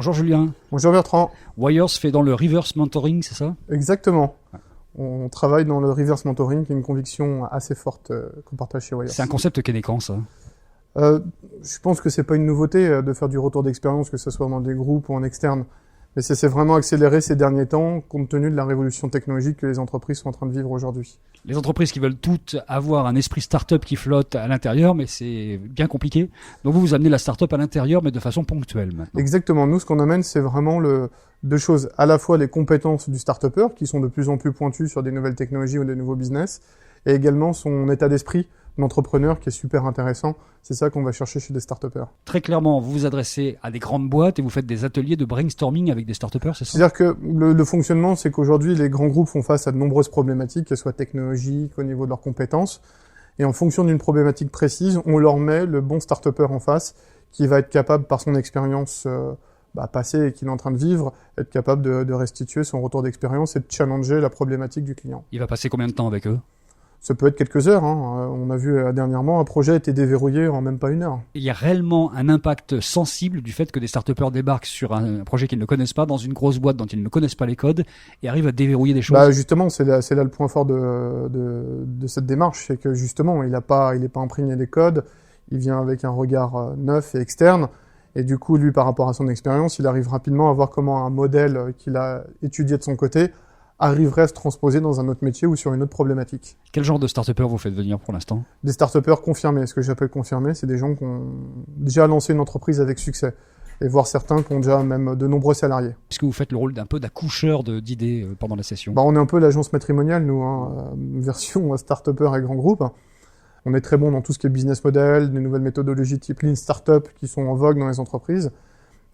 Bonjour Julien. Bonjour Bertrand. Wires fait dans le reverse mentoring, c'est ça? Exactement. On travaille dans le reverse mentoring, qui est une conviction assez forte qu'on partage chez Wires. C'est un concept qui est né quand, ça? Je pense que c'est pas une nouveauté de faire du retour d'expérience, que ce soit dans des groupes ou en externe. Mais ça s'est vraiment accéléré ces derniers temps, compte tenu de la révolution technologique que les entreprises sont en train de vivre aujourd'hui. Les entreprises qui veulent toutes avoir un esprit start-up qui flotte à l'intérieur, mais c'est bien compliqué. Donc vous amenez la start-up à l'intérieur, mais de façon ponctuelle maintenant. Exactement. Nous, ce qu'on amène, c'est vraiment deux choses. À la fois les compétences du start-upper, qui sont de plus en plus pointues sur des nouvelles technologies ou des nouveaux business, et également son état d'esprit d'entrepreneur qui est super intéressant. C'est ça qu'on va chercher chez des start-upers. Très clairement, vous vous adressez à des grandes boîtes et vous faites des ateliers de brainstorming avec des start-upers, c'est ça? C'est-à-dire que le fonctionnement, c'est qu'aujourd'hui, les grands groupes font face à de nombreuses problématiques, qu'elles soient technologiques, au niveau de leurs compétences. Et en fonction d'une problématique précise, on leur met le bon start-upper en face, qui va être capable, par son expérience passée et qu'il est en train de vivre, être capable de restituer son retour d'expérience et de challenger la problématique du client. Il va passer combien de temps avec eux? Ça peut être quelques heures. On a vu dernièrement, un projet a été déverrouillé en même pas une heure. Il y a réellement un impact sensible du fait que des start-upers débarquent sur un projet qu'ils ne connaissent pas, dans une grosse boîte dont ils ne connaissent pas les codes, et arrivent à déverrouiller des choses. Justement, c'est là le point fort de cette démarche, c'est que justement, il est pas imprégné des codes, il vient avec un regard neuf et externe, et du coup, lui, par rapport à son expérience, il arrive rapidement à voir comment un modèle qu'il a étudié de son côté arriverait à se transposer dans un autre métier ou sur une autre problématique. Quel genre de start-upers vous faites venir pour l'instant? Des start-upers confirmés. Ce que j'appelle confirmés, c'est des gens qui ont déjà lancé une entreprise avec succès. Et voire certains qui ont déjà même de nombreux salariés. Est-ce que vous faites le rôle d'un peu d'accoucheur d'idées pendant la session? On est un peu l'agence matrimoniale, nous, version start-upper et grand groupe. On est très bon dans tout ce qui est business model, des nouvelles méthodologies type Lean Startup qui sont en vogue dans les entreprises.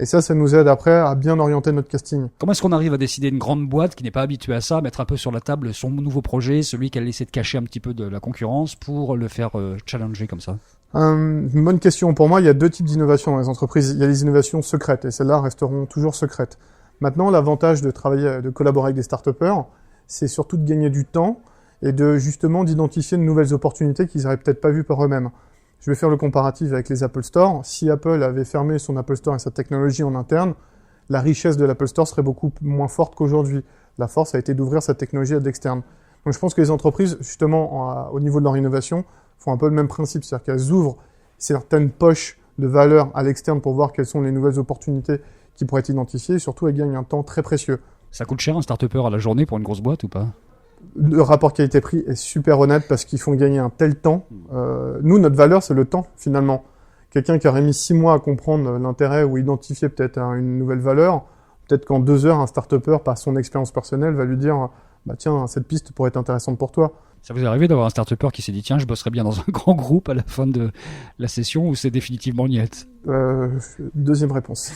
Et ça nous aide après à bien orienter notre casting. Comment est-ce qu'on arrive à décider une grande boîte qui n'est pas habituée à ça, mettre un peu sur la table son nouveau projet, celui qu'elle essaie de cacher un petit peu de la concurrence pour le faire challenger comme ça? Une bonne question. Pour moi, il y a deux types d'innovations dans les entreprises. Il y a les innovations secrètes et celles-là resteront toujours secrètes. Maintenant, l'avantage de collaborer avec des start-upers, c'est surtout de gagner du temps et d'identifier de nouvelles opportunités qu'ils n'auraient peut-être pas vues par eux-mêmes. Je vais faire le comparatif avec les Apple Store. Si Apple avait fermé son Apple Store et sa technologie en interne, la richesse de l'Apple Store serait beaucoup moins forte qu'aujourd'hui. La force a été d'ouvrir sa technologie à l'externe. Donc je pense que les entreprises, justement, au niveau de leur innovation, font un peu le même principe. C'est-à-dire qu'elles ouvrent certaines poches de valeur à l'externe pour voir quelles sont les nouvelles opportunités qui pourraient être identifiées. Et surtout, elles gagnent un temps très précieux. Ça coûte cher un start-upper à la journée pour une grosse boîte ou pas? Le rapport qualité-prix est super honnête parce qu'ils font gagner un tel temps. Nous, notre valeur, c'est le temps, finalement. Quelqu'un qui aurait mis 6 mois à comprendre l'intérêt ou identifier peut-être une nouvelle valeur, peut-être qu'en 2 heures, un start-upper, par son expérience personnelle, va lui dire « Tiens, cette piste pourrait être intéressante pour toi ». Ça vous est arrivé d'avoir un start-upper qui s'est dit « Tiens, je bosserais bien dans un grand groupe à la fin de la session » ou c'est définitivement niet? Deuxième réponse.